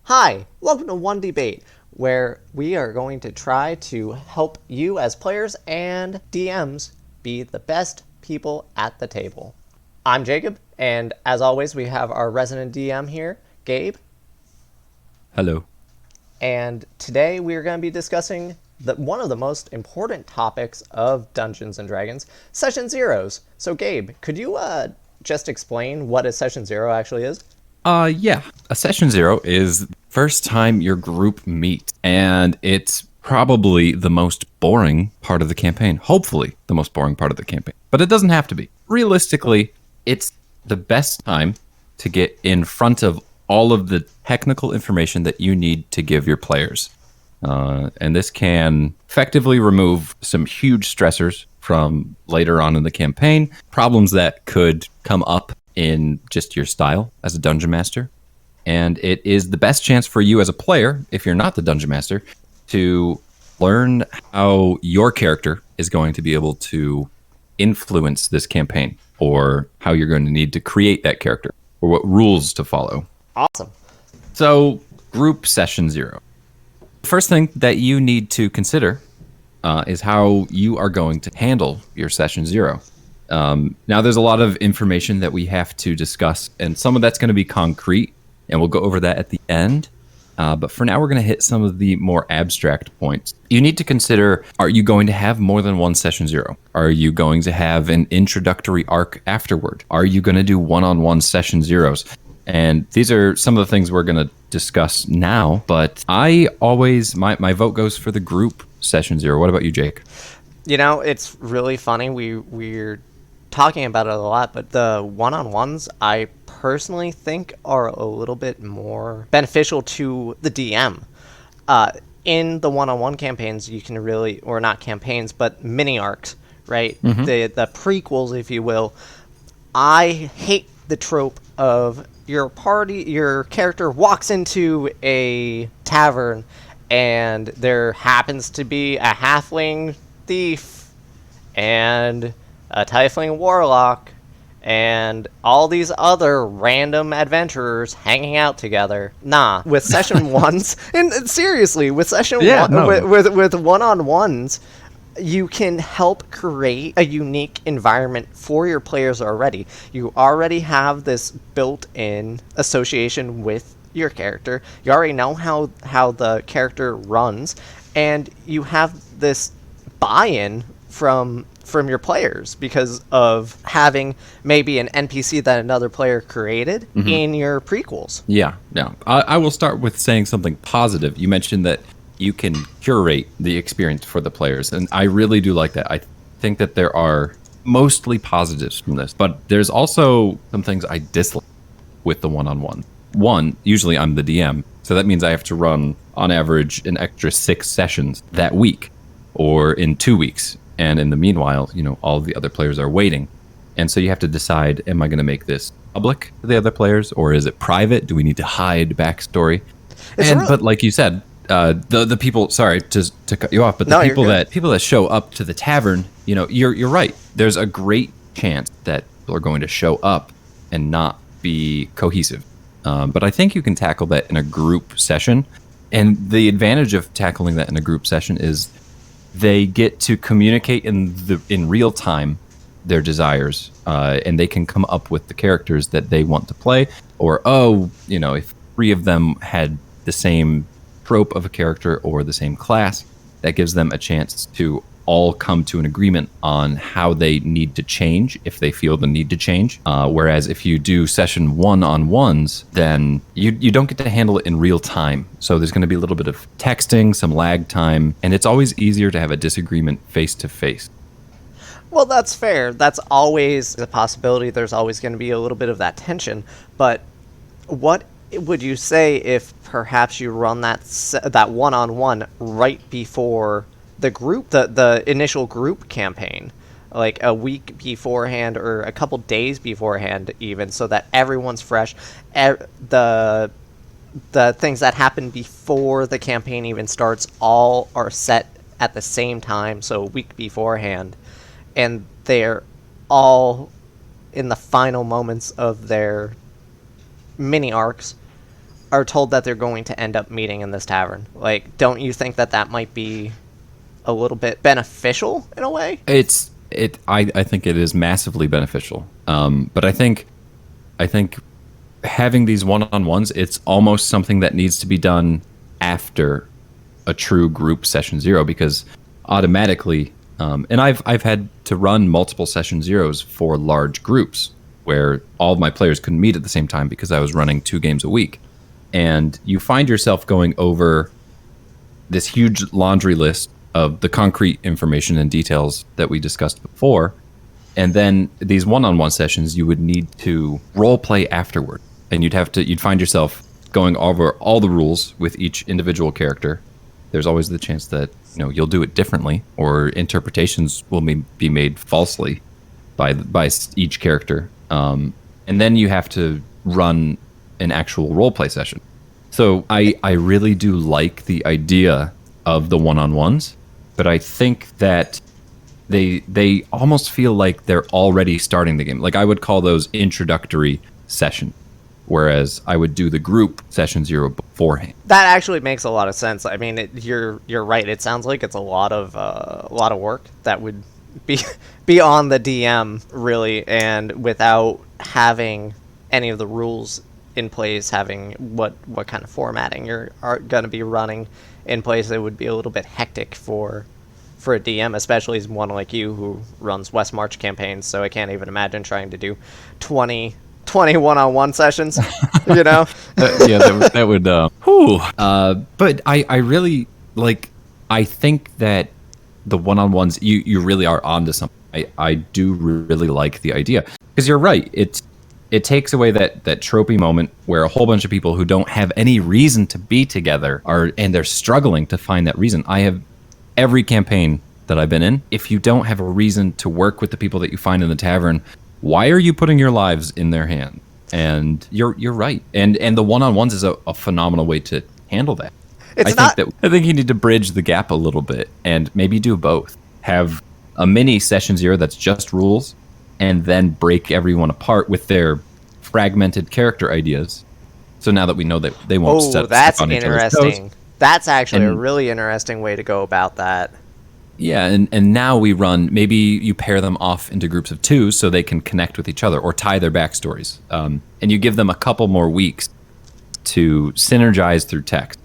Hi, welcome to One Debate, where we are going to try to help you as players and DMs be the best people at the table. I'm Jacob, and as always, we have our resident DM here, Gabe. Hello. And today we are going to be discussing one of the most important topics of Dungeons & Dragons, Session Zeros. So Gabe, could you just explain what a Session Zero actually is? Yeah. A session zero is first time your group meets, and it's probably the most boring part of the campaign. Hopefully, the most boring part of the campaign. But it doesn't have to be. Realistically, it's the best time to get in front of all of the technical information that you need to give your players. And this can effectively remove some huge stressors from later on in the campaign, problems that could come up in just your style as a dungeon master. And it is the best chance for you as a player, if you're not the dungeon master, to learn how your character is going to be able to influence this campaign, or how you're going to need to create that character, or what rules to follow. Awesome. So, group session zero. The first thing that you need to consider is how you are going to handle your session zero. Now, there's a lot of information that we have to discuss, and some of that's going to be concrete, and we'll go over that at the end. But for now, we're going to hit some of the more abstract points. You need to consider, are you going to have more than one session zero? Are you going to have an introductory arc afterward? Are you going to do one-on-one session zeros? And these are some of the things we're going to discuss now, but I always, my vote goes for the group session zero. What about you, Jake? You know, it's really funny. We're talking about it a lot, but the one-on-ones I personally think are a little bit more beneficial to the DM. In the one-on-one campaigns, you can really, or not campaigns, but mini arcs, right? Mm-hmm. The prequels, if you will. I hate the trope of your character walks into a tavern and there happens to be a halfling thief and a tiefling warlock and all these other random adventurers hanging out together. Nah, with session ones, and seriously, with session one, No. with one-on-ones, you can help create a unique environment for your players already. You already have this built-in association with your character. You already know how the character runs, and you have this buy-in from your players because of having maybe an NPC that another player created in your prequels. Yeah. I will start with saying something positive. You mentioned that you can curate the experience for the players, and I really do like that. I think that there are mostly positives from this, but there's also some things I dislike with the one-on-one. One, usually I'm the DM, so that means I have to run, on average, an extra 6 sessions that week, or in 2 weeks. And in the meanwhile, all of the other players are waiting. And so you have to decide, am I going to make this public to the other players, or is it private? Do we need to hide backstory? But like you said, the people, sorry to cut you off, but the people that show up to the tavern, you're right. There's a great chance that people are going to show up and not be cohesive. But I think you can tackle that in a group session. And the advantage of tackling that in a group session is they get to communicate in real time their desires, and they can come up with the characters that they want to play. Or, if 3 of them had the same trope of a character or the same class, that gives them a chance to all come to an agreement on how they need to change if they feel the need to change. Whereas if you do session one-on-ones, then you don't get to handle it in real time. So there's going to be a little bit of texting, some lag time, and it's always easier to have a disagreement face-to-face. Well, that's fair. That's always a possibility. There's always going to be a little bit of that tension. But what would you say if perhaps you run that one-on-one right before the initial group campaign, like a week beforehand or a couple days beforehand even, so that everyone's fresh? The things that happen before the campaign even starts all are set at the same time, so a week beforehand, and they're all in the final moments of their mini arcs. are told that they're going to end up meeting in this tavern. Like, don't you think that that might be a little bit beneficial in a way? I think it is massively beneficial. But I think having these one-on-ones, it's almost something that needs to be done after a true group session zero, because automatically, and I've had to run multiple session zeros for large groups where all of my players couldn't meet at the same time because I was running 2 games a week. And you find yourself going over this huge laundry list of the concrete information and details that we discussed before. And then these one-on-one sessions, you would need to role play afterward. And you'd find yourself going over all the rules with each individual character. There's always the chance that, you'll do it differently, or interpretations will be made falsely by each character. And then you have to run an actual role play session. So I really do like the idea of the one-on-ones, but I think that they almost feel like they're already starting the game. Like, I would call those introductory sessions, whereas I would do the group session zero beforehand. That actually makes a lot of sense. I mean, you're right. It sounds like it's a lot of work that would be on the DM, really, and without having any of the rules in place, having what kind of formatting you're going to be running in place, it would be a little bit hectic for a DM, especially as one like you who runs West March campaigns. So I can't even imagine trying to do 20 one-on-one sessions, Yeah, that would. But I really like. I think that the one-on-ones, you really are onto something. I do really like the idea, because you're right. It takes away that tropey moment where a whole bunch of people who don't have any reason to be together and they're struggling to find that reason. I have every campaign that I've been in. If you don't have a reason to work with the people that you find in the tavern, why are you putting your lives in their hands? And you're right. And the one-on-ones is a phenomenal way to handle that. I think you need to bridge the gap a little bit and maybe do both. Have a mini session zero that's just rules, and then break everyone apart with their fragmented character ideas. So now that we know that they won't step on each other's toes. Interesting. That's actually a really interesting way to go about that. Yeah, and now we run, maybe you pair them off into groups of 2 so they can connect with each other or tie their backstories. And you give them a couple more weeks to synergize through text.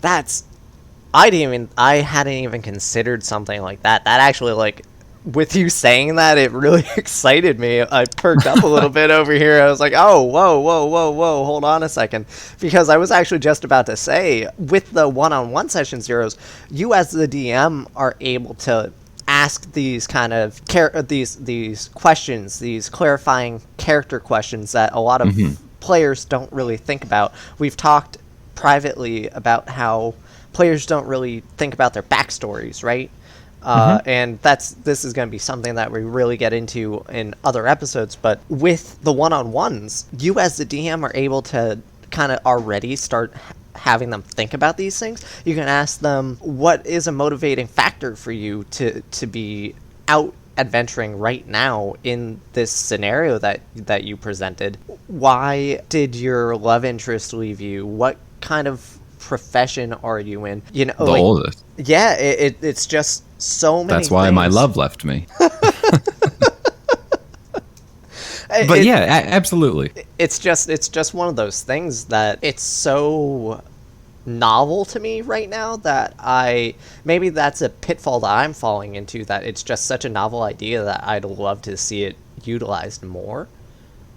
I hadn't even considered something like that. That actually, like, with you saying that, it really excited me. I perked up a little bit over here. I was like, oh, whoa, hold on a second. Because I was actually just about to say, with the one-on-one session zeros, you as the DM are able to ask these kind of these questions, these clarifying character questions that a lot of players don't really think about. We've talked privately about how players don't really think about their backstories, right? And this is going to be something that we really get into in other episodes. But with the one-on-ones, you as the DM are able to kind of already start having them think about these things. You can ask them, what is a motivating factor for you to be out adventuring right now in this scenario that you presented? Why did your love interest leave you? What kind of profession are you in? The oldest. Yeah, it's just so many That's why things. my love left me. But absolutely. It's just one of those things that it's so novel to me right now that maybe that's a pitfall that I'm falling into, that it's just such a novel idea that I'd love to see it utilized more.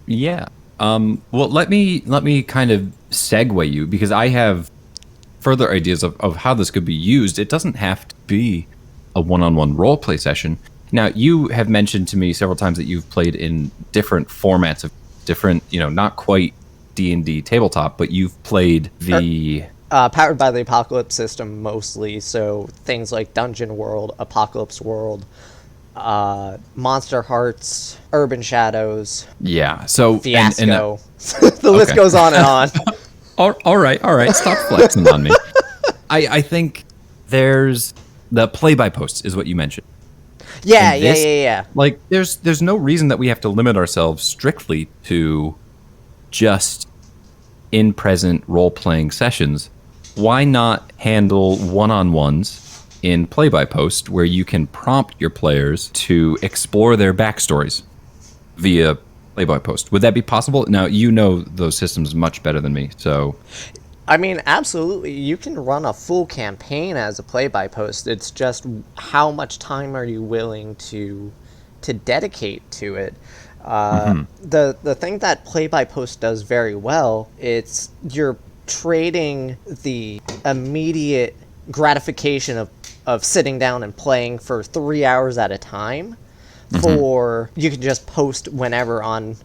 Yeah. Well, let me kind of segue you, because I have further ideas of how this could be used. It doesn't have to be a one-on-one roleplay session. Now, you have mentioned to me several times that you've played in different formats of different, not quite D&D tabletop, but you've played the... Powered by the Apocalypse system mostly, so things like Dungeon World, Apocalypse World, Monster Hearts, Urban Shadows. Yeah, so... Fiasco. The list goes on and on. All right. Stop flexing on me. I think there's... The play-by-post is what you mentioned. Yeah. Like, there's no reason that we have to limit ourselves strictly to just in-present role-playing sessions, why not handle one-on-ones in play-by-post where you can prompt your players to explore their backstories via play-by-post? Would that be possible? Now, you know those systems much better than me, so... I mean, absolutely. You can run a full campaign as a play-by-post. It's just how much time are you willing to dedicate to it. The thing that play-by-post does very well, it's you're trading the immediate gratification of sitting down and playing for 3 hours at a time for you can just post whenever on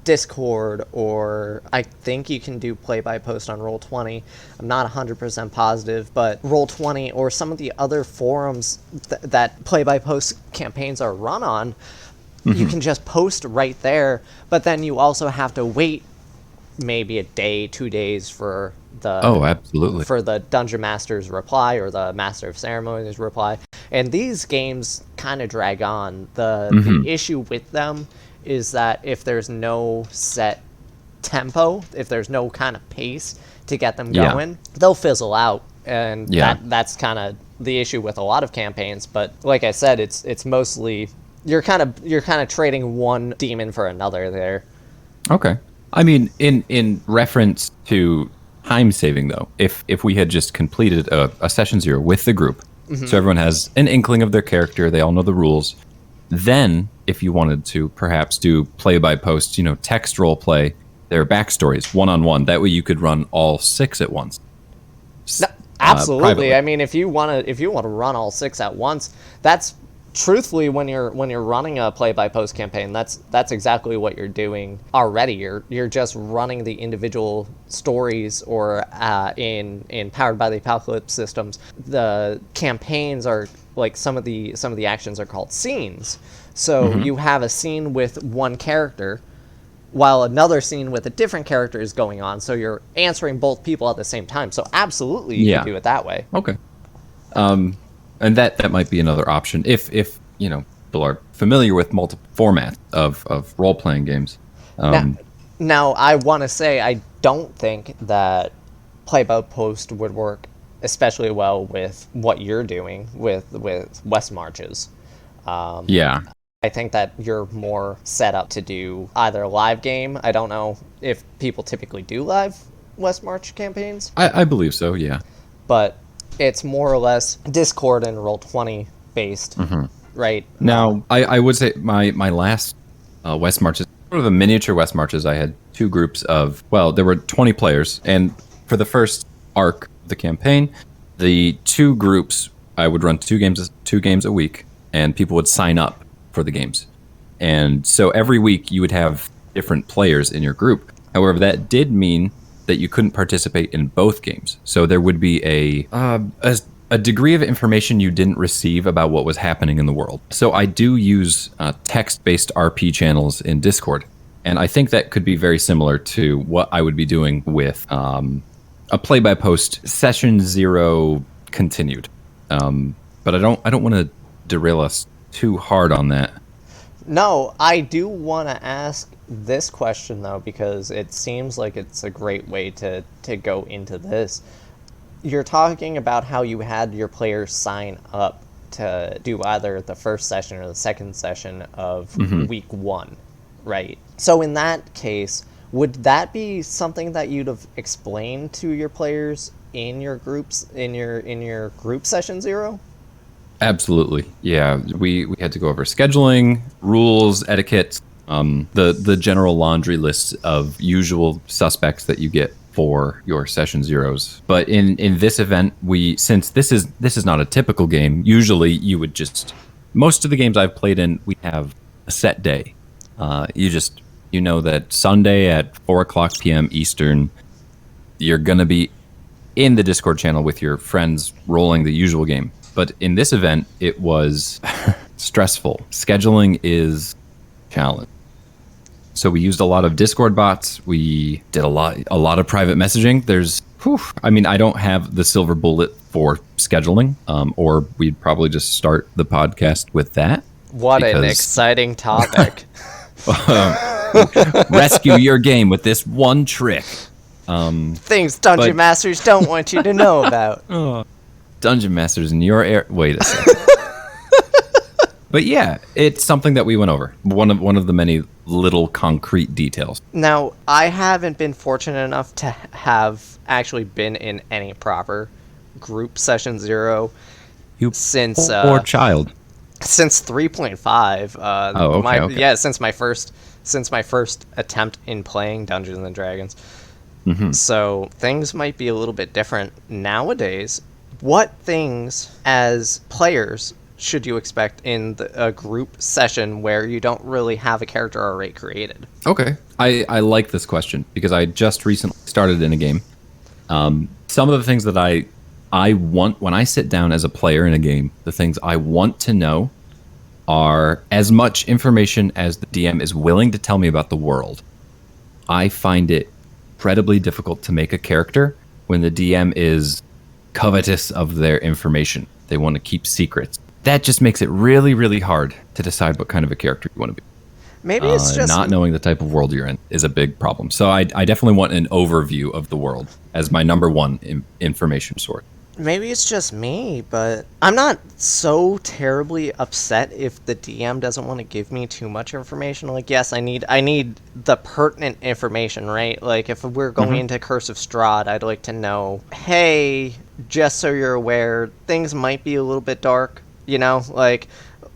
Discord, or I think you can do play-by-post on Roll20. I'm not 100% positive, but Roll20 or some of the other forums that play-by-post campaigns are run on, you can just post right there, but then you also have to wait maybe a day, 2 days for the Dungeon Master's reply or the Master of Ceremonies reply. And these games kind of drag on. The issue with them is that if there's no set tempo, if there's no kind of pace to get them going, they'll fizzle out. And that's kind of the issue with a lot of campaigns. But like I said, it's mostly you're kind of trading one demon for another there. Okay. I mean, in reference to time saving, though, if we had just completed a session 0 with the group, so everyone has an inkling of their character, they all know the rules, then if you wanted to perhaps do play-by-post, text role play, their backstories one-on-one, that way you could run all 6 at once. No, absolutely. I mean, if you want to run all 6 at once, that's truthfully when you're running a play-by-post campaign, that's exactly what you're doing already. You're just running the individual stories, or in Powered by the Apocalypse systems, the campaigns are like some of the actions are called scenes. So you have a scene with one character while another scene with a different character is going on, so you're answering both people at the same time. So absolutely you can do it that way. Okay. And that might be another option if people are familiar with multiple formats of role-playing games. Now I want to say I don't think that play-by-post would work especially well with what you're doing with West Marches. I think that you're more set up to do either a live game. I don't know if people typically do live West March campaigns. I believe so, yeah. But it's more or less Discord and Roll20 based, right? Now, I would say my last West Marches, sort of the miniature West Marches, I had 2 groups of, there were 20 players, and for the first arc of the campaign, the 2 groups, I would run 2 games a week, and people would sign up for the games. And so every week you would have different players in your group. However, that did mean that you couldn't participate in both games. So there would be a degree of information you didn't receive about what was happening in the world. So I do use text-based RP channels in Discord, and I think that could be very similar to what I would be doing with a play-by-post session 0 continued. But I don't want to derail us too hard on that. No, I do want to ask this question, though, because it seems like it's a great way to go into this. You're talking about how you had your players sign up to do either the first session or the second session of week 1, right? So in that case, would that be something that you'd have explained to your players in your groups, in your group session 0? Absolutely. Yeah, we had to go over scheduling, rules, etiquette, the general laundry list of usual suspects that you get for your session 0s. But in this event, since this is not a typical game, usually you would most of the games I've played in, we have a set day. You know that Sunday at 4:00 p.m. Eastern, you're going to be in the Discord channel with your friends rolling the usual game. But in this event, it was stressful. Scheduling is a challenge. So we used a lot of Discord bots. We did a lot of private messaging. I don't have the silver bullet for scheduling, or we'd probably just start the podcast with that. What an exciting topic. Rescue your game with this one trick. Things dungeon but- masters don't want you to know about. Dungeon Masters in your air. Wait a second. But yeah, it's something that we went over. One of the many little concrete details. Now, I haven't been fortunate enough to have actually been in any proper group session 0 You since poor child. since 3.5. Okay. Yeah, since my first attempt in playing Dungeons and Dragons. So things might be a little bit different nowadays. What things as players should you expect in a group session where you don't really have a character already created? Okay. I like this question because I just recently started in a game. Some of the things that I want when I sit down as a player in a game, the things I want to know are as much information as the DM is willing to tell me about the world. I find it incredibly difficult to make a character when the DM is covetous of their information. They want to keep secrets. That just makes it really, really hard to decide what kind of a character you want to be. Maybe it's just not knowing the type of world you're in is a big problem. So I definitely want an overview of the world as my number one information source. Maybe it's just me, but I'm not so terribly upset if the DM doesn't want to give me too much information. Like, yes, I need the pertinent information, right? Like, if we're going into Curse of Strahd, I'd like to know, hey, just so you're aware, things might be a little bit dark, you know? Like,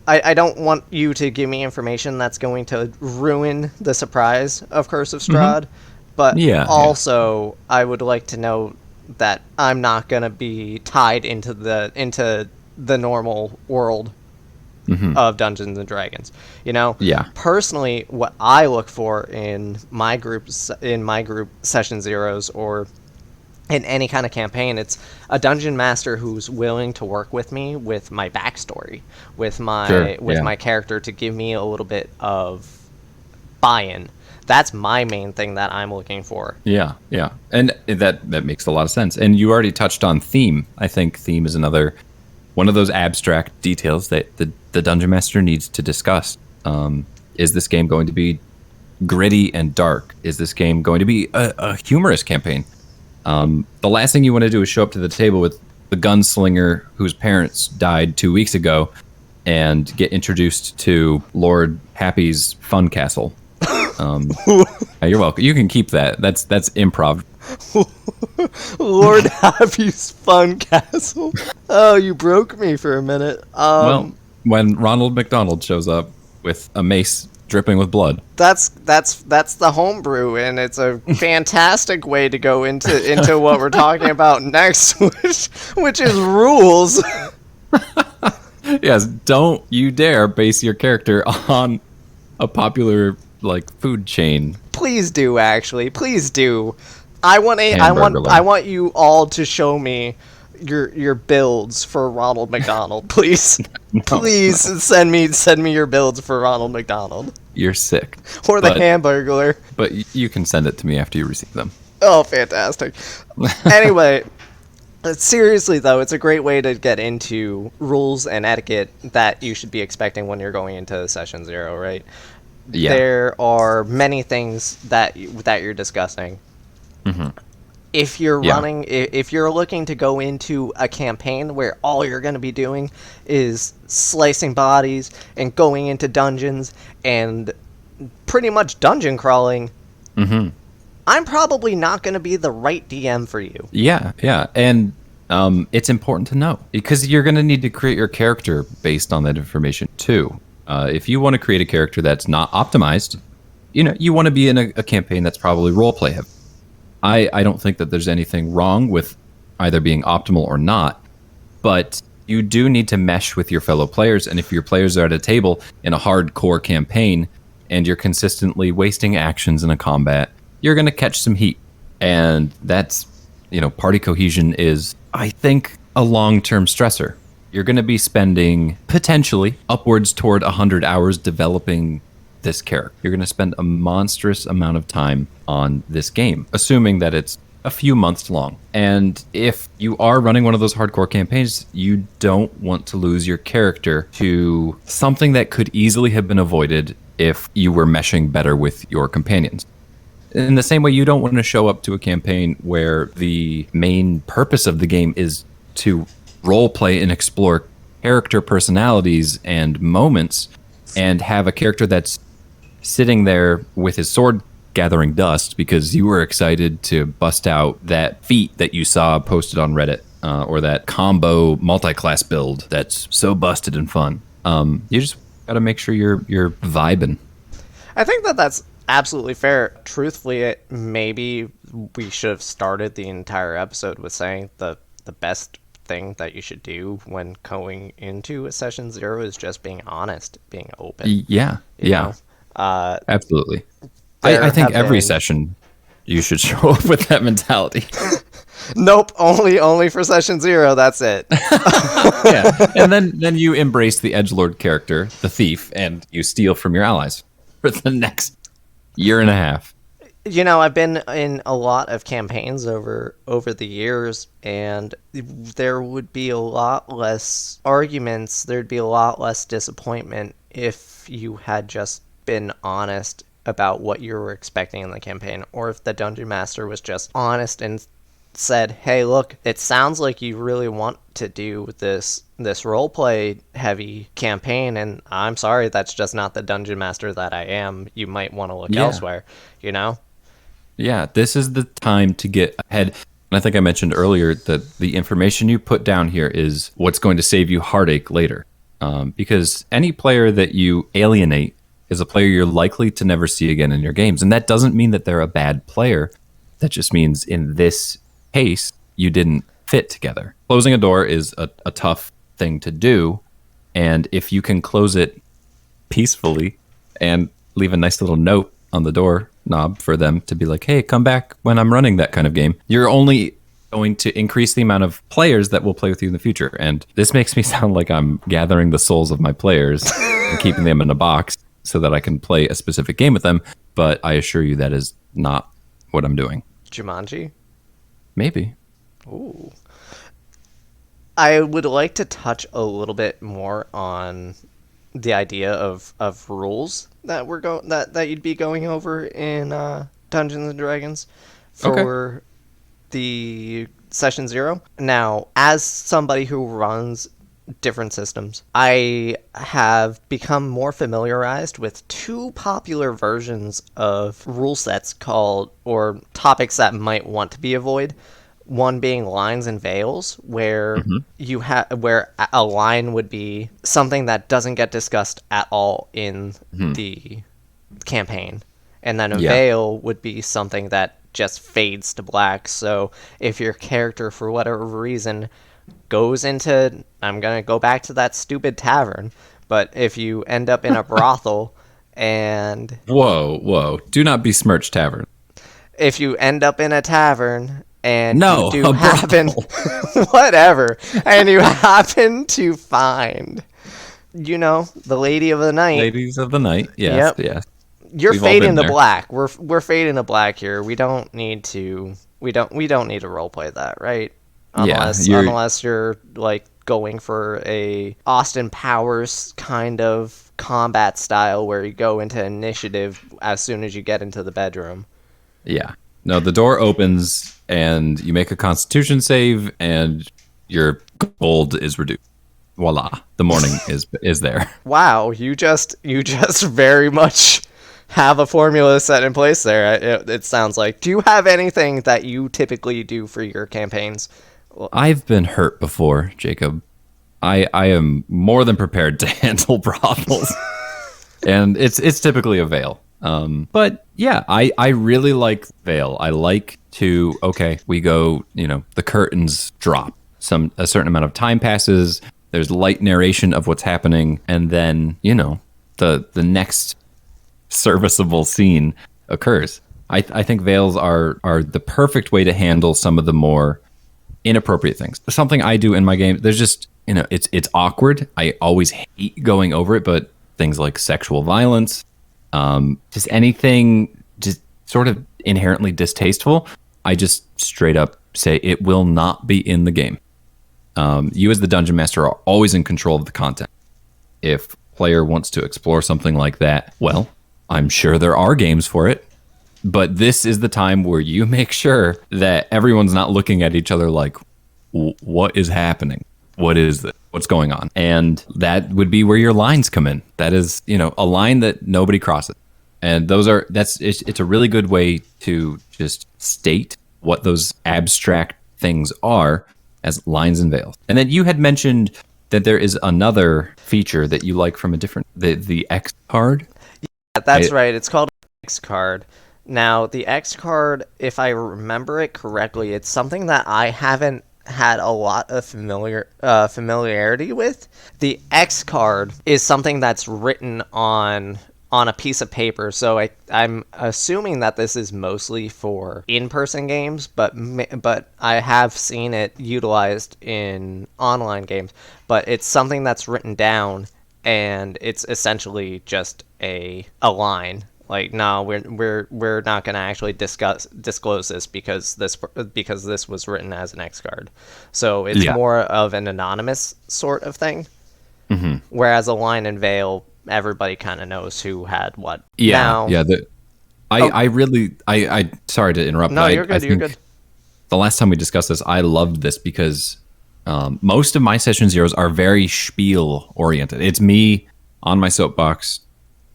I don't want you to give me information that's going to ruin the surprise of Curse of Strahd, but also I would like to know that I'm not going to be tied into the normal world of Dungeons and Dragons. You know? Yeah. Personally, what I look for in my group session 0s or in any kind of campaign, it's a dungeon master who's willing to work with me with my backstory, with my character, to give me a little bit of buy-in. That's my main thing that I'm looking for. Yeah. And that makes a lot of sense. And you already touched on theme. I think theme is another one of those abstract details that the Dungeon Master needs to discuss. Is this game going to be gritty and dark? Is this game going to be a humorous campaign? The last thing you want to do is show up to the table with the gunslinger whose parents died 2 weeks ago and get introduced to Lord Happy's Fun Castle. You're welcome. You can keep that. That's improv. Lord Happy's Fun Castle. Oh, you broke me for a minute. Well, when Ronald McDonald shows up with a mace dripping with blood. That's the homebrew, and it's a fantastic way to go into what we're talking about next, which is rules. Yes, don't you dare base your character on a popular food chain. Please do, actually. Please do. I want you all to show me your builds for Ronald McDonald, please. Send me your builds for Ronald McDonald. You're sick. Or the Hamburglar. But you can send it to me after you receive them. Oh, fantastic. Anyway, seriously though, it's a great way to get into rules and etiquette that you should be expecting when you're going into session 0, right? Yeah. There are many things that you're discussing. If you're if you're looking to go into a campaign where all you're going to be doing is slicing bodies and going into dungeons and pretty much dungeon crawling, I'm probably not going to be the right DM for you. Yeah. And it's important to know because you're going to need to create your character based on that information too. If you want to create a character that's not optimized, you want to be in a campaign that's probably roleplay heavy. I don't think that there's anything wrong with either being optimal or not, but you do need to mesh with your fellow players. And if your players are at a table in a hardcore campaign and you're consistently wasting actions in a combat, you're going to catch some heat. And that's, party cohesion is, I think, a long-term stressor. You're going to be spending potentially upwards toward 100 hours developing this character. You're going to spend a monstrous amount of time on this game, assuming that it's a few months long. And if you are running one of those hardcore campaigns, you don't want to lose your character to something that could easily have been avoided if you were meshing better with your companions. In the same way, you don't want to show up to a campaign where the main purpose of the game is to role play and explore character personalities and moments, and have a character that's sitting there with his sword gathering dust because you were excited to bust out that feat that you saw posted on Reddit, or that combo multi-class build that's so busted and fun. You just got to make sure you're vibing. I think that that's absolutely fair. Truthfully, maybe we should have started the entire episode with saying the best thing that you should do when going into a session 0 is just being honest, being open. Yeah, you absolutely. I think every session you should show up with that mentality. Nope, only for session 0. That's it. Yeah, and then you embrace the edgelord character, the thief, and you steal from your allies for the next year and a half. I've been in a lot of campaigns over the years, and there would be a lot less arguments. There'd be a lot less disappointment if you had just been honest about what you were expecting in the campaign, or if the dungeon master was just honest and said, hey, look, it sounds like you really want to do this roleplay heavy campaign, and I'm sorry, that's just not the dungeon master that I am. You might want to look elsewhere, Yeah, this is the time to get ahead. And I think I mentioned earlier that the information you put down here is what's going to save you heartache later. Because any player that you alienate is a player you're likely to never see again in your games. And that doesn't mean that they're a bad player. That just means in this case, you didn't fit together. Closing a door is a tough thing to do. And if you can close it peacefully and leave a nice little note on the door knob for them to be like, hey, come back when I'm running that kind of game, you're only going to increase the amount of players that will play with you in the future. And this makes me sound like I'm gathering the souls of my players and keeping them in a box so that I can play a specific game with them. But I assure you that is not what I'm doing. Jumanji? Maybe. Ooh. I would like to touch a little bit more on the idea of rules that that you'd be going over in Dungeons and Dragons for the session 0. Now, as somebody who runs different systems, I have become more familiarized with 2 popular versions of rule sets or topics that might want to be avoided. One being lines and veils, where where a line would be something that doesn't get discussed at all in the campaign, and then a veil would be something that just fades to black. So if your character, for whatever reason, goes into, I'm gonna go back to that stupid tavern, but if you end up in a brothel and whoa, do not besmirch tavern. If you end up in a tavern and no, you do happen whatever, and you happen to find the lady of the night, ladies of the night, yes. You're fading to black. We're fading to black here. We don't need to roleplay that, right? Unless you're like going for a Austin Powers kind of combat style where you go into initiative as soon as you get into the bedroom. Yeah. No, the door opens and you make a Constitution save and your gold is reduced. Voila, the morning is there. Wow, you just very much have a formula set in place there. It sounds like. Do you have anything that you typically do for your campaigns? I've been hurt before, Jacob. I am more than prepared to handle brothels, and it's typically a veil. But yeah, I really like veil. I like to, we go, the curtains drop. A certain amount of time passes. There's light narration of what's happening, and then the next serviceable scene occurs. I think veils are the perfect way to handle some of the more inappropriate things. Something I do in my game, there's just, it's awkward. I always hate going over it, but things like sexual violence, just anything just sort of inherently distasteful, I just straight up say it will not be in the game. You as the dungeon master are always in control of the content. If player wants to explore something like that, well, I'm sure there are games for it. But this is the time where you make sure that everyone's not looking at each other like, what is happening? What is this? What's going on? And that would be where your lines come in. That is, a line that nobody crosses. And it's a really good way to just state what those abstract things are as lines and veils. And then you had mentioned that there is another feature that you like from the X card. Yeah, that's right. It's called X card. Now, the X card, if I remember it correctly, it's something that I haven't had a lot of familiarity with. The X card is something that's written on a piece of paper, so I'm assuming that this is mostly for in-person games, but I have seen it utilized in online games. But it's something that's written down, and it's essentially just a line. Like, no, we're not going to actually disclose this because this was written as an X card. So it's more of an anonymous sort of thing. Mm-hmm. Whereas a line and veil, everybody kind of knows who had what. Yeah, I sorry to interrupt. No, you're good. You're good. The last time we discussed this, I loved this because most of my session zeros are very spiel oriented. It's me on my soapbox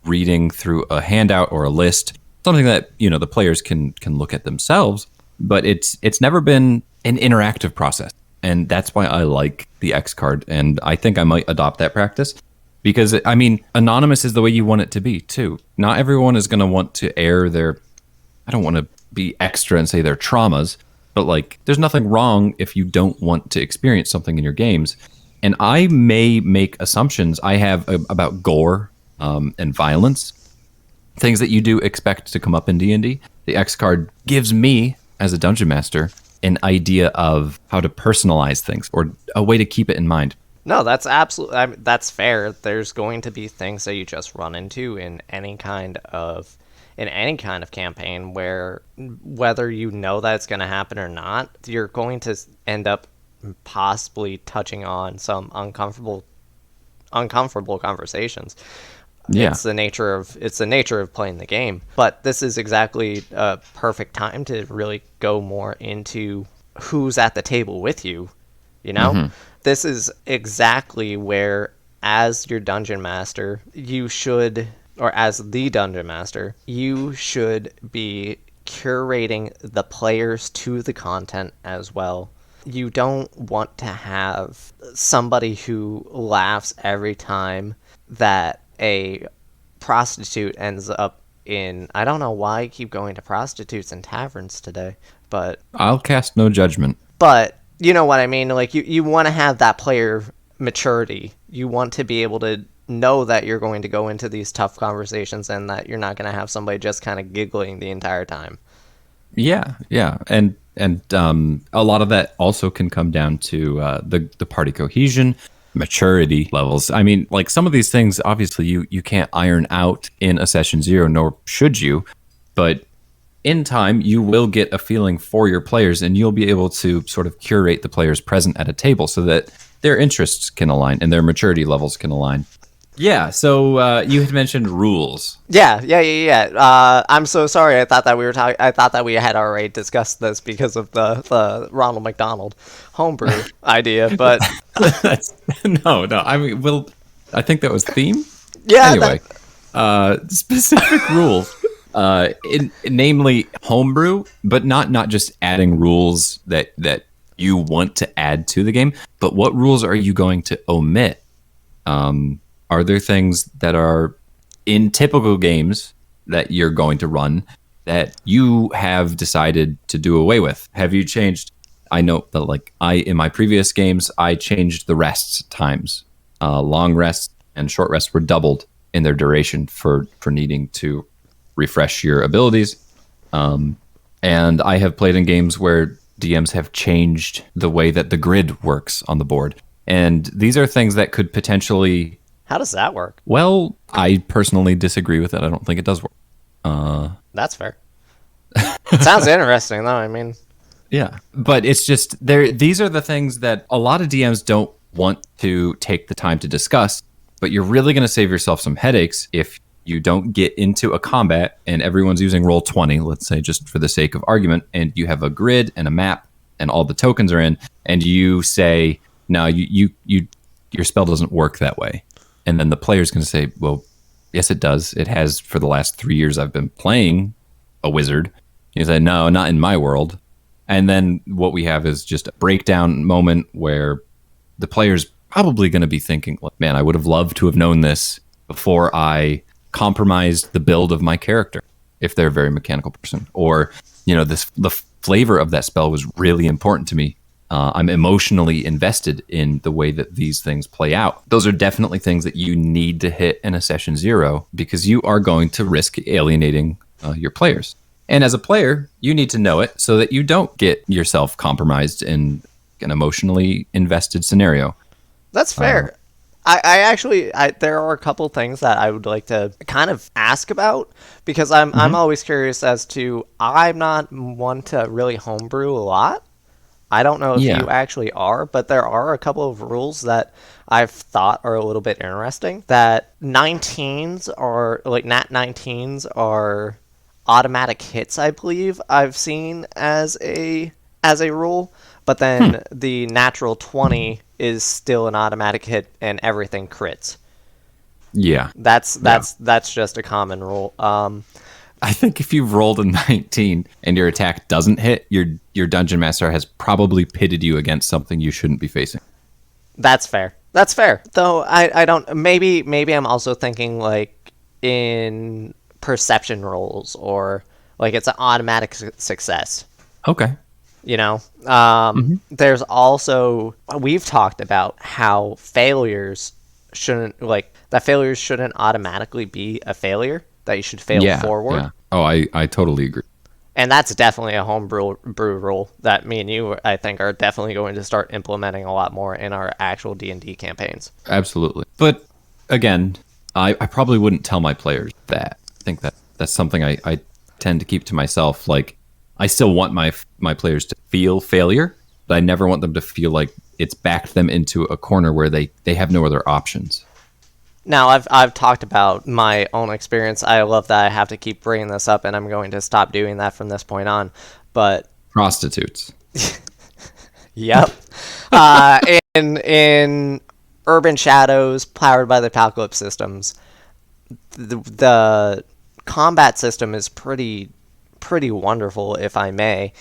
reading through a handout or a list, something that the players can look at themselves. But it's never been an interactive process, and that's why I like the X card, and I think I might adopt that practice. Because, I mean, anonymous is the way you want it to be, too. Not everyone is going to want to air their, I don't want to be extra and say their traumas, but, like, there's nothing wrong if you don't want to experience something in your games. And I may make assumptions I have about gore and violence, things that you do expect to come up in D&D. The X card gives me, as a dungeon master, an idea of how to personalize things or a way to keep it in mind. No, that's absolutely, that's fair. There's going to be things that you just run into in any kind of campaign where, whether you know that it's going to happen or not, you're going to end up possibly touching on some uncomfortable conversations. Yeah. It's the nature of playing the game. But this is exactly a perfect time to really go more into who's at the table with you, Mm-hmm. This is exactly where, as your dungeon master, as the dungeon master, you should be curating the players to the content as well. You don't want to have somebody who laughs every time that a prostitute ends up in... I don't know why I keep going to prostitutes and taverns today, but... I'll cast no judgment. But... you know what I mean? Like, you want to have that player maturity. You want to be able to know that you're going to go into these tough conversations and that you're not going to have somebody just kind of giggling the entire time. Yeah. And a lot of that also can come down to the party cohesion, maturity levels. I mean, like, some of these things, obviously, you can't iron out in a session zero, nor should you. But in time, you will get a feeling for your players, and you'll be able to sort of curate the players present at a table so that their interests can align and their maturity levels can align. Yeah, so you had mentioned rules. Yeah. I'm so sorry. I thought that we had already discussed this because of the Ronald McDonald homebrew idea, but no. I mean, I think that was theme. Yeah. Anyway, specific rules. Namely homebrew, but not just adding rules that you want to add to the game, but what rules are you going to omit? Are there things that are in typical games that you're going to run that you have decided to do away with? Have you changed? I know that, in my previous games, I changed the rest times. Long rests and short rests were doubled in their duration for needing to refresh your abilities. And I have played in games where DMs have changed the way that the grid works on the board. And these are things that could potentially... How does that work? Well, I personally disagree with it. I don't think it does work. That's fair. It sounds interesting, though. I mean... Yeah. But it's just... these are the things that a lot of DMs don't want to take the time to discuss, but you're really going to save yourself some headaches if You don't get into a combat and everyone's using roll 20, let's say, just for the sake of argument, and you have a grid and a map and all the tokens are in, and you say, no, your spell doesn't work that way. And then the player's going to say, well, yes, it does. It has for the last 3 years I've been playing a wizard. You say, no, not in my world. And then what we have is just a breakdown moment where the player's probably going to be thinking, man, I would have loved to have known this before I compromised the build of my character, if they're a very mechanical person. Or, the flavor of that spell was really important to me. I'm emotionally invested in the way that these things play out. Those are definitely things that you need to hit in a session 0 because you are going to risk alienating your players. And as a player, you need to know it so that you don't get yourself compromised in an emotionally invested scenario. That's fair. I actually, there are a couple things that I would like to kind of ask about because I'm always curious as to, I'm not one to really homebrew a lot. I don't know if you actually are, but there are a couple of rules that I've thought are a little bit interesting. That 19s are, like nat 19s are automatic hits, I believe I've seen as a rule, but then the natural 20 is still an automatic hit and everything crits. Yeah. That's just a common rule. I think if you've rolled a 19 and your attack doesn't hit, your dungeon master has probably pitted you against something you shouldn't be facing. That's fair. That's fair. Though I don't, maybe I'm also thinking like in perception rolls or like it's an automatic success. Okay. There's also, we've talked about how failures shouldn't automatically be a failure, that you should fail forward. Yeah. Oh, I totally agree. And that's definitely a homebrew rule that me and you, I think, are definitely going to start implementing a lot more in our actual D&D campaigns. Absolutely. But again, I probably wouldn't tell my players that. I think that's something I tend to keep to myself. Like, I still want my players to feel failure, but I never want them to feel like it's backed them into a corner where they have no other options. Now, I've talked about my own experience. I love that I have to keep bringing this up, and I'm going to stop doing that from this point on. But prostitutes. Yep. In Urban Shadows, powered by the Apocalypse systems, the combat system is pretty wonderful, if I may.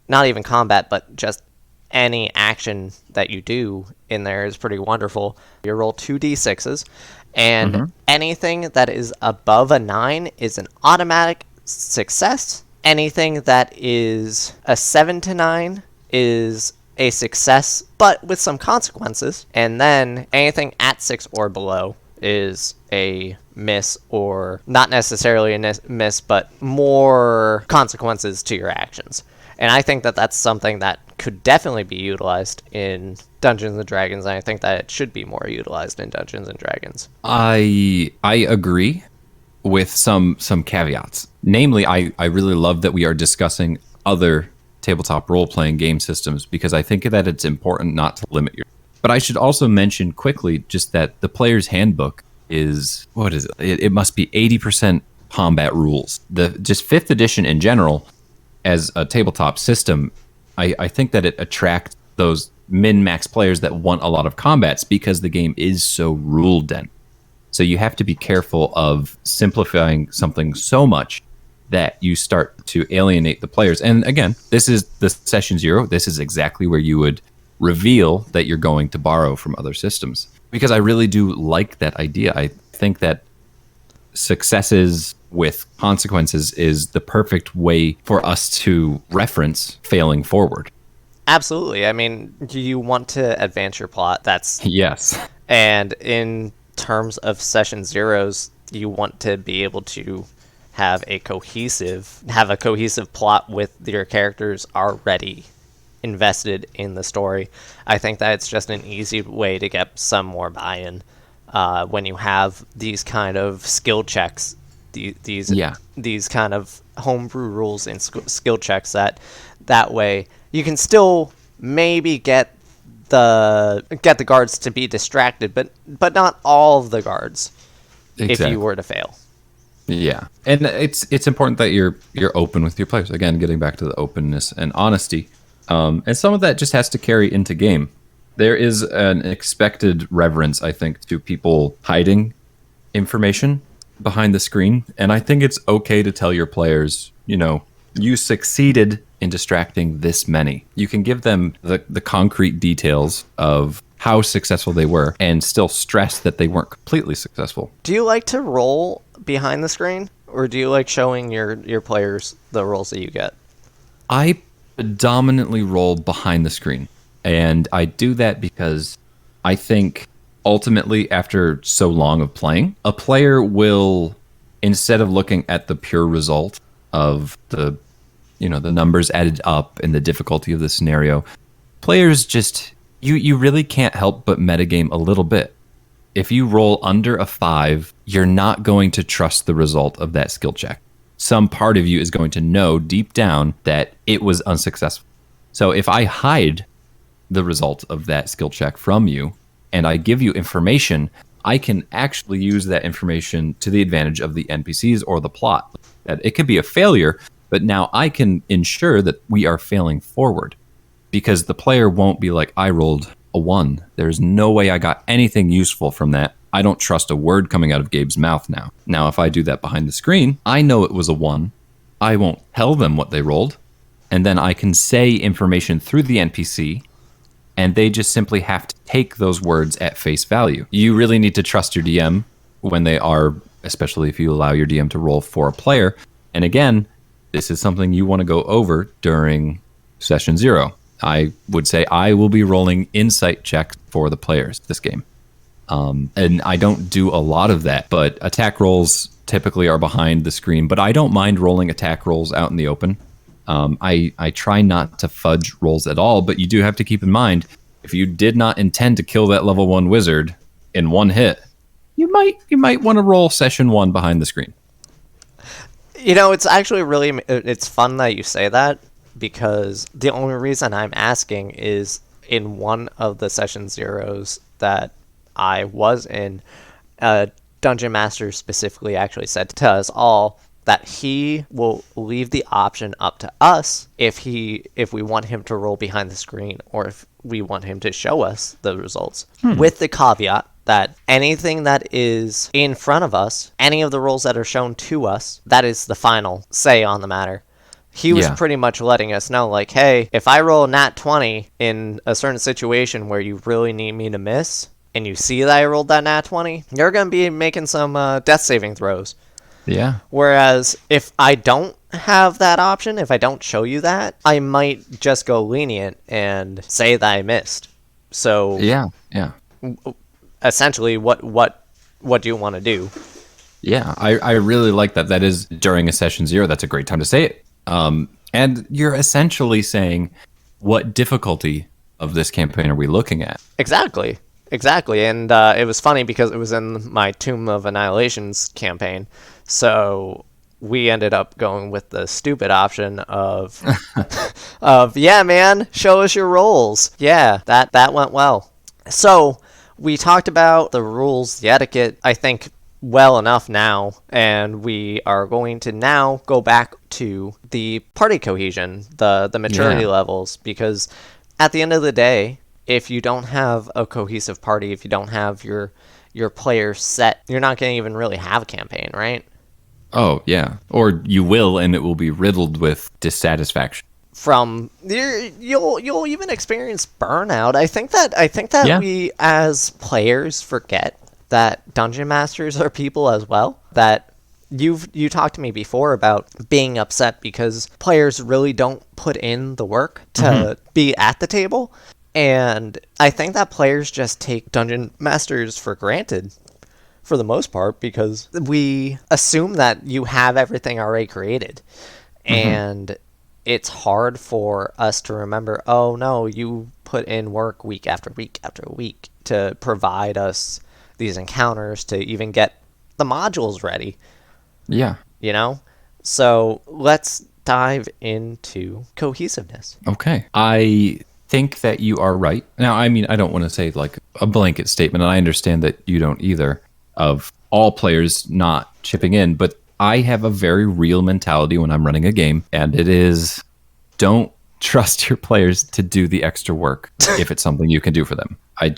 Not even combat, but just any action that you do in there is pretty wonderful. You roll 2d6s, and anything that is above a 9 is an automatic success. Anything that is a 7 to 9 is a success, but with some consequences. And then anything at 6 or below is a miss, or not necessarily a miss, but more consequences to your actions. And I think that that's something that could definitely be utilized in Dungeons and Dragons, and I think that it should be more utilized in Dungeons and Dragons. I agree with some caveats. Namely, I really love that we are discussing other tabletop role-playing game systems, because I think that it's important not to limit your... But I should also mention quickly just that the player's handbook is, what is it? It must be 80% combat rules. Just 5th edition in general, as a tabletop system, I think that it attracts those min-max players that want a lot of combats because the game is so rule-dense. So you have to be careful of simplifying something so much that you start to alienate the players. And again, this is the session 0. This is exactly where you would reveal that you're going to borrow from other systems. Because I really do like that idea. I think that successes with consequences is the perfect way for us to reference failing forward. Absolutely. I mean, you want to advance your plot. That's... Yes. And in terms of session 0s, you want to be able to have a cohesive plot with your characters already invested in the story. I think that it's just an easy way to get some more buy-in when you have these kind of skill checks, these kind of homebrew rules and skill checks. That way you can still maybe get the guards to be distracted, but not all of the guards. Exactly. If you were to fail. Yeah, and it's important that you're open with your players. Again, getting back to the openness and honesty, and some of that just has to carry into game. There is an expected reverence, I think, to people hiding information behind the screen, and I think it's okay to tell your players, you succeeded in distracting this many. You can give them the concrete details of how successful they were and still stress that they weren't completely successful. Do you like to roll behind the screen, or do you like showing your players the rolls that you get? I predominantly roll behind the screen, and I do that because I think ultimately, after so long of playing, a player will, instead of looking at the pure result of the numbers added up and the difficulty of the scenario, players just, you really can't help but metagame a little bit. If you roll under a 5, you're not going to trust the result of that skill check. Some part of you is going to know deep down that it was unsuccessful. So if I hide the result of that skill check from you and I give you information, I can actually use that information to the advantage of the NPCs or the plot. It could be a failure, but now I can ensure that we are failing forward, because the player won't be like, I rolled a 1. There's no way I got anything useful from that. I don't trust a word coming out of Gabe's mouth now. Now, if I do that behind the screen, I know it was a 1. I won't tell them what they rolled. And then I can say information through the NPC, and they just simply have to take those words at face value. You really need to trust your DM when they are, especially if you allow your DM to roll for a player. And again, this is something you want to go over during session 0. I would say I will be rolling insight checks for the players this game. And I don't do a lot of that, but attack rolls typically are behind the screen, but I don't mind rolling attack rolls out in the open. I try not to fudge rolls at all, but you do have to keep in mind, if you did not intend to kill that level 1 wizard in one hit, you might want to roll session 1 behind the screen. It's actually it's fun that you say that, because the only reason I'm asking is in one of the session 0s that I was in, Dungeon Master specifically actually said to us all that he will leave the option up to us if we want him to roll behind the screen or if we want him to show us the results, with the caveat that anything that is in front of us, any of the rolls that are shown to us, that is the final say on the matter. He was pretty much letting us know, like, hey, if I roll a nat 20 in a certain situation where you really need me to miss, and you see that I rolled that nat 20, you're going to be making some death saving throws. Yeah. Whereas if I don't have that option, if I don't show you that, I might just go lenient and say that I missed. So yeah. Essentially, what do you want to do? Yeah, I really like that. That is during a session 0. That's a great time to say it. And you're essentially saying, what difficulty of this campaign are we looking at? Exactly. And it was funny because it was in my Tomb of Annihilations campaign. So we ended up going with the stupid option of, yeah, man, show us your rolls. Yeah, that went well. So we talked about the rules, the etiquette, I think, well enough now, and we are going to now go back to the party cohesion, the maturity levels, because at the end of the day, if you don't have a cohesive party, if you don't have your players set, you're not going to even really have a campaign, right? Oh, yeah. Or you will, and it will be riddled with dissatisfaction. You'll even experience burnout. I think that we as players forget that dungeon masters are people as well. That you talked to me before about being upset because players really don't put in the work to be at the table. And I think that players just take dungeon masters for granted for the most part, because we assume that you have everything already created. And it's hard for us to remember, oh no, you put in work week after week after week to provide us these encounters, to even get the modules ready. Yeah. So let's dive into cohesiveness. Okay. I think that you are right. Now, I mean, I don't want to say like a blanket statement, and I understand that you don't either, of all players not chipping in, but I have a very real mentality when I'm running a game, and it is don't trust your players to do the extra work if it's something you can do for them. I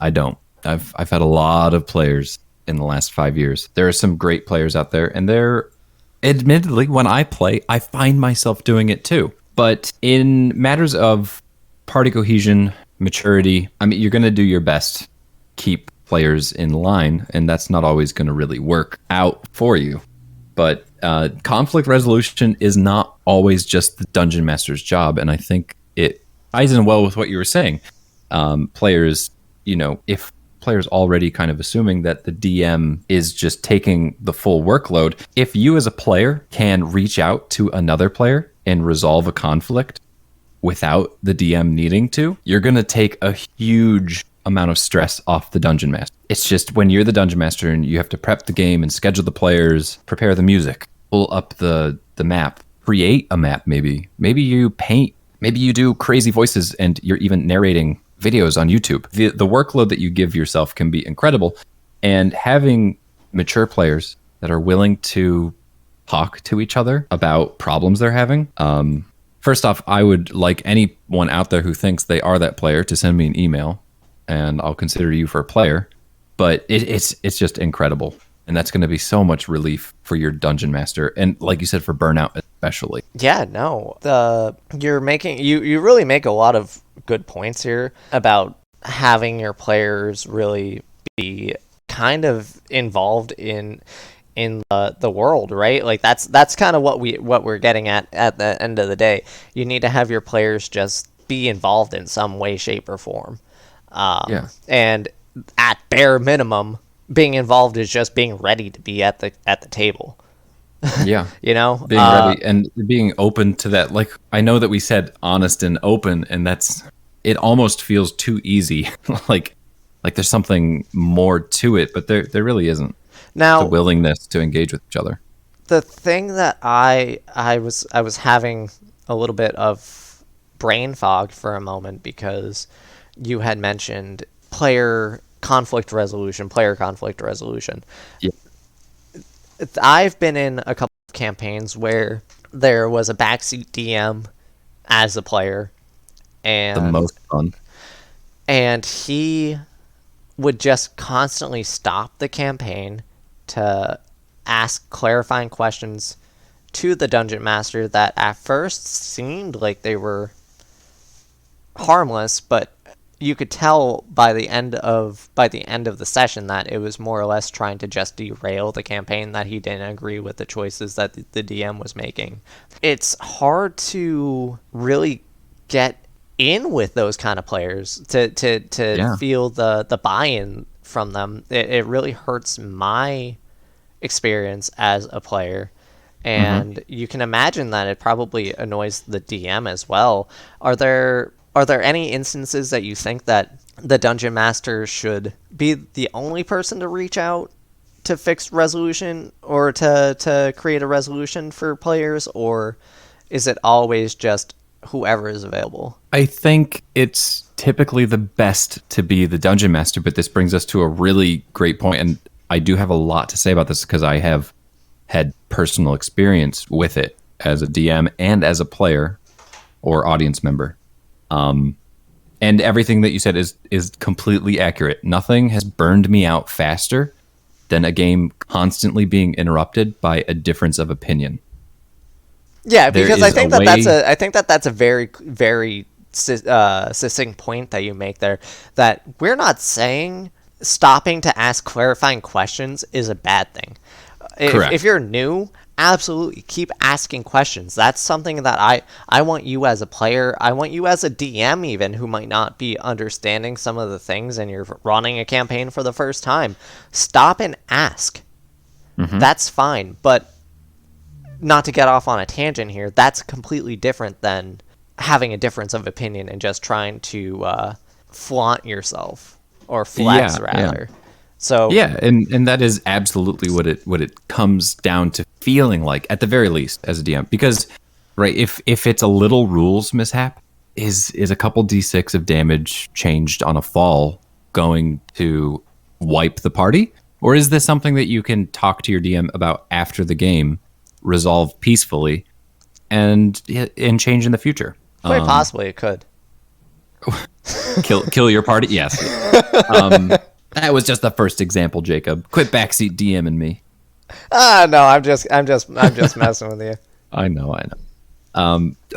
don't. I've had a lot of players in the last 5 years. There are some great players out there, and they're admittedly, when I play, I find myself doing it too. But in matters of party cohesion, maturity, I mean, you're going to do your best, keep players in line, and that's not always going to really work out for you. But conflict resolution is not always just the dungeon master's job, and I think it ties in well with what you were saying. Players, if players already kind of assuming that the DM is just taking the full workload, if you as a player can reach out to another player and resolve a conflict without the DM needing to, you're going to take a huge amount of stress off the dungeon master. It's just when you're the dungeon master and you have to prep the game and schedule the players, prepare the music, pull up the map, create a map maybe. Maybe you paint, maybe you do crazy voices and you're even narrating videos on YouTube. The workload that you give yourself can be incredible. And having mature players that are willing to talk to each other about problems they're having. First off, I would like anyone out there who thinks they are that player to send me an email, and I'll consider you for a player. But it's just incredible, and that's going to be so much relief for your dungeon master, and like you said, for burnout especially. Yeah, no, you really make a lot of good points here about having your players really be kind of involved in the world, right? Like that's kind of what we're getting at the end of the day. You need to have your players just be involved in some way, shape, or form. And at bare minimum, being involved is just being ready to be at the table. Yeah. Being ready and being open to that. Like, I know that we said honest and open, and it almost feels too easy. like there's something more to it, but there really isn't. Now, the willingness to engage with each other. The thing that I was having a little bit of brain fog for a moment, because you had mentioned player conflict resolution. Yeah. I've been in a couple of campaigns where there was a backseat DM as a player, and the most fun. And he would just constantly stop the campaign to ask clarifying questions to the dungeon master that at first seemed like they were harmless, but you could tell by the end of the session that it was more or less trying to just derail the campaign, that he didn't agree with the choices that the DM was making. It's hard to really get in with those kind of players to feel the buy-in from them. It really hurts my experience as a player, and you can imagine that it probably annoys the DM as well. Are there any instances that you think that the dungeon master should be the only person to reach out to fix resolution or to create a resolution for players, or is it always just whoever is available? I think it's typically the best to be the dungeon master, but this brings us to a really great point, and I do have a lot to say about this because I have had personal experience with it as a DM and as a player or audience member. And everything that you said is completely accurate. Nothing has burned me out faster than a game constantly being interrupted by a difference of opinion. Yeah, because I think that's a very, very succinct point that you make there. That we're not saying stopping to ask clarifying questions is a bad thing. If you're new, absolutely keep asking questions. That's something that I want you as a player, I want you as a DM even, who might not be understanding some of the things and you're running a campaign for the first time. Stop and ask. That's fine, but not to get off on a tangent here, that's completely different than having a difference of opinion and just trying to flaunt yourself, or flex rather. So and that is absolutely what it comes down to feeling like, at the very least, as a DM. Because if it's a little rules mishap, is a couple d6 of damage changed on a fall going to wipe the party? Or is this something that you can talk to your DM about after the game, resolve peacefully, and change in the future? Quite possibly it could. Kill your party? Yes. That was just the first example, Jacob. Quit backseat DMing me. No, I'm just messing with you. I know.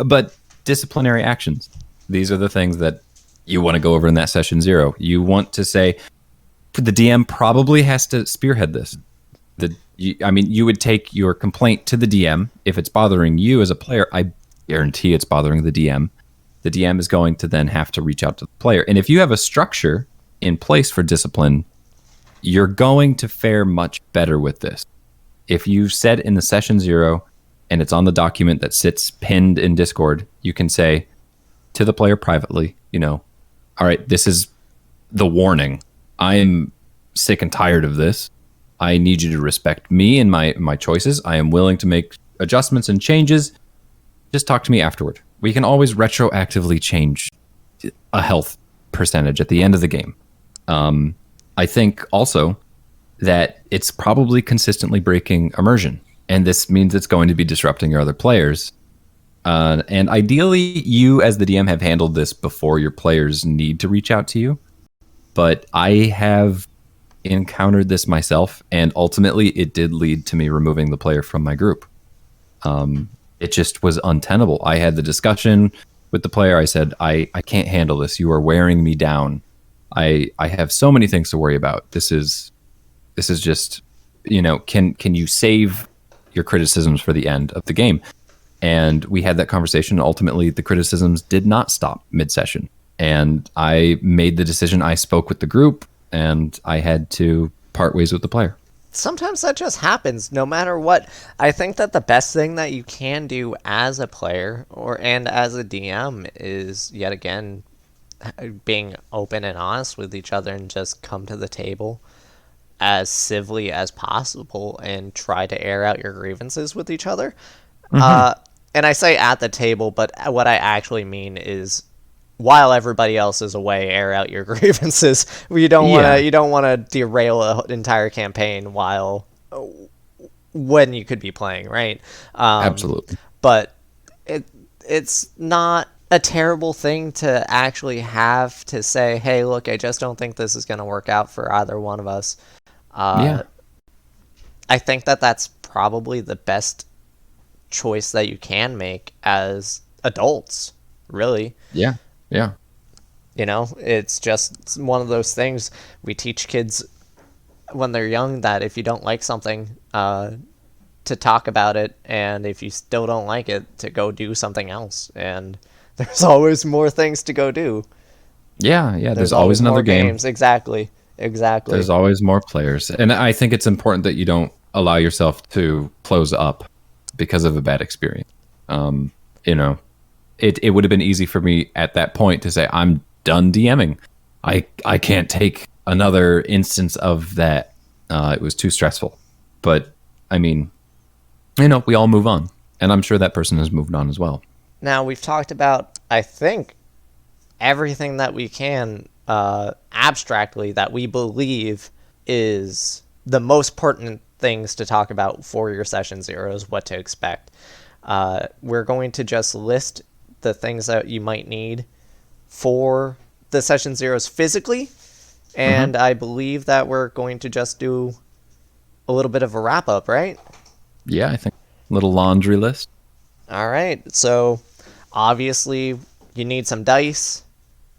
But disciplinary actions. These are the things that you want to go over in that session 0. You want to say, the DM probably has to spearhead this. You would take your complaint to the DM. If it's bothering you as a player, I guarantee it's bothering the DM. The DM is going to then have to reach out to the player. And if you have a structure in place for discipline, you're going to fare much better with this. If you said in the session 0 and it's on the document that sits pinned in Discord, you can say to the player privately, all right, this is the warning. I'm sick and tired of this. I need you to respect me and my choices. I am willing to make adjustments and changes. Just talk to me afterward. We can always retroactively change a health percentage at the end of the game. I think also that it's probably consistently breaking immersion, and this means it's going to be disrupting your other players. And ideally, you as the DM have handled this before your players need to reach out to you. But I have encountered this myself, and ultimately it did lead to me removing the player from my group. It just was untenable. I had the discussion with the player. I said, I can't handle this. You are wearing me down. I have so many things to worry about. This is just, can you save your criticisms for the end of the game? And we had that conversation. Ultimately, the criticisms did not stop mid-session. And I made the decision. I spoke with the group, and I had to part ways with the player. Sometimes that just happens, no matter what. I think that the best thing that you can do as a player and as a DM is, yet again, being open and honest with each other and just come to the table as civilly as possible and try to air out your grievances with each other. And I say at the table, but what I actually mean is, while everybody else is away, air out your grievances. You don't want to derail an entire campaign when you could be playing, right? Absolutely. But it's not a terrible thing to actually have to say, hey, look, I just don't think this is going to work out for either one of us. I think that that's probably the best choice that you can make as adults, really. Yeah. It's just one of those things. We teach kids when they're young that if you don't like something, to talk about it, and if you still don't like it, to go do something else. And there's always more things to go do. Yeah. There's always another game. Games. Exactly. There's always more players. And I think it's important that you don't allow yourself to close up because of a bad experience. It would have been easy for me at that point to say, I'm done DMing. I can't take another instance of that. It was too stressful. But, we all move on. And I'm sure that person has moved on as well. Now, we've talked about, I think, everything that we can abstractly that we believe is the most pertinent things to talk about for your session 0s, what to expect. We're going to just list the things that you might need for the session 0s physically, and I believe that we're going to just do a little bit of a wrap up, right? Yeah, I think a little laundry list. All right, so obviously you need some dice.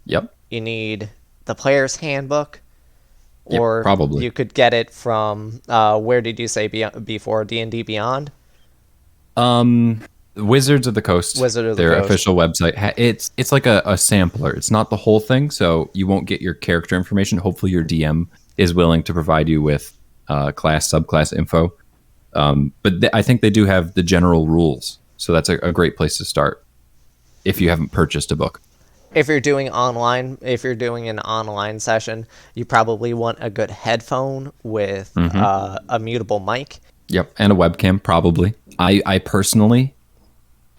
Yep. You need the player's handbook, or probably you could get it from where did you say before, D&D Beyond? Wizards of the Coast, their official website. It's like a sampler. It's not the whole thing, so you won't get your character information. Hopefully your DM is willing to provide you with class, subclass info. But I think they do have the general rules, so that's a great place to start if you haven't purchased a book. If you're doing an online session, you probably want a good headphone with a mutable mic. Yep, and a webcam, probably. I personally,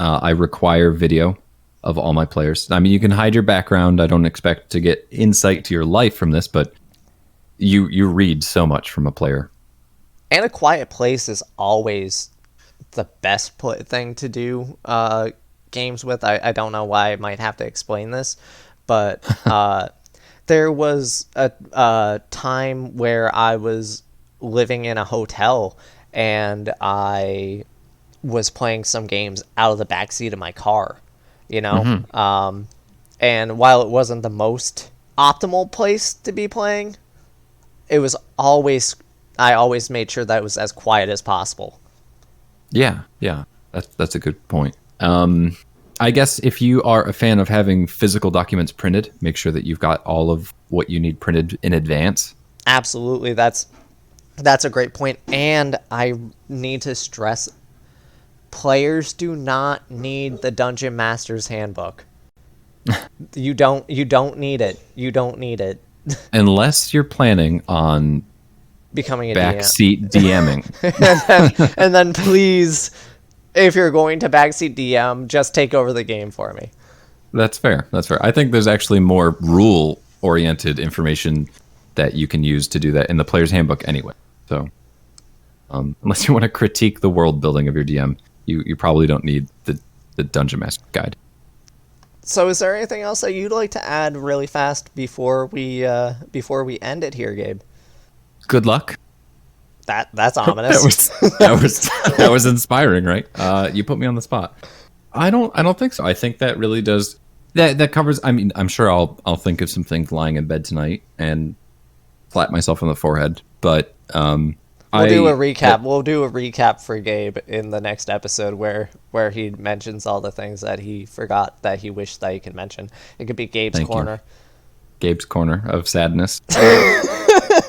I require video of all my players. You can hide your background. I don't expect to get insight to your life from this, but you read so much from a player. And a quiet place is always the best thing to do games with. I don't know why I might have to explain this, but there was a time where I was living in a hotel and I was playing some games out of the backseat of my car, you know? And while it wasn't the most optimal place to be playing, it was always, I always made sure that it was as quiet as possible. Yeah, yeah, that's a good point. I guess if you are a fan of having physical documents printed, make sure that you've got all of what you need printed in advance. Absolutely, that's a great point, and I need to stress players do not need the Dungeon Master's Handbook. You don't need it. You don't need it. Unless you're planning on Becoming a backseat DMing. and then please, if you're going to backseat DM, just take over the game for me. That's fair. That's fair. I think there's actually more rule-oriented information that you can use to do that in the player's handbook anyway. So, unless you want to critique the world building of your DM, you probably don't need the Dungeon Master Guide. So, is there anything else that you'd like to add really fast before we end it here, Gabe? Good luck. That's ominous. that was inspiring, right? You put me on the spot. I don't think so. I think that really does that covers. I mean, I'm sure I'll think of some things lying in bed tonight and slap myself on the forehead. But we'll do a recap. We'll do a recap for Gabe in the next episode where he mentions all the things that he forgot that he wished that he could mention. It could be Gabe's Corner. Gabe's Corner of Sadness.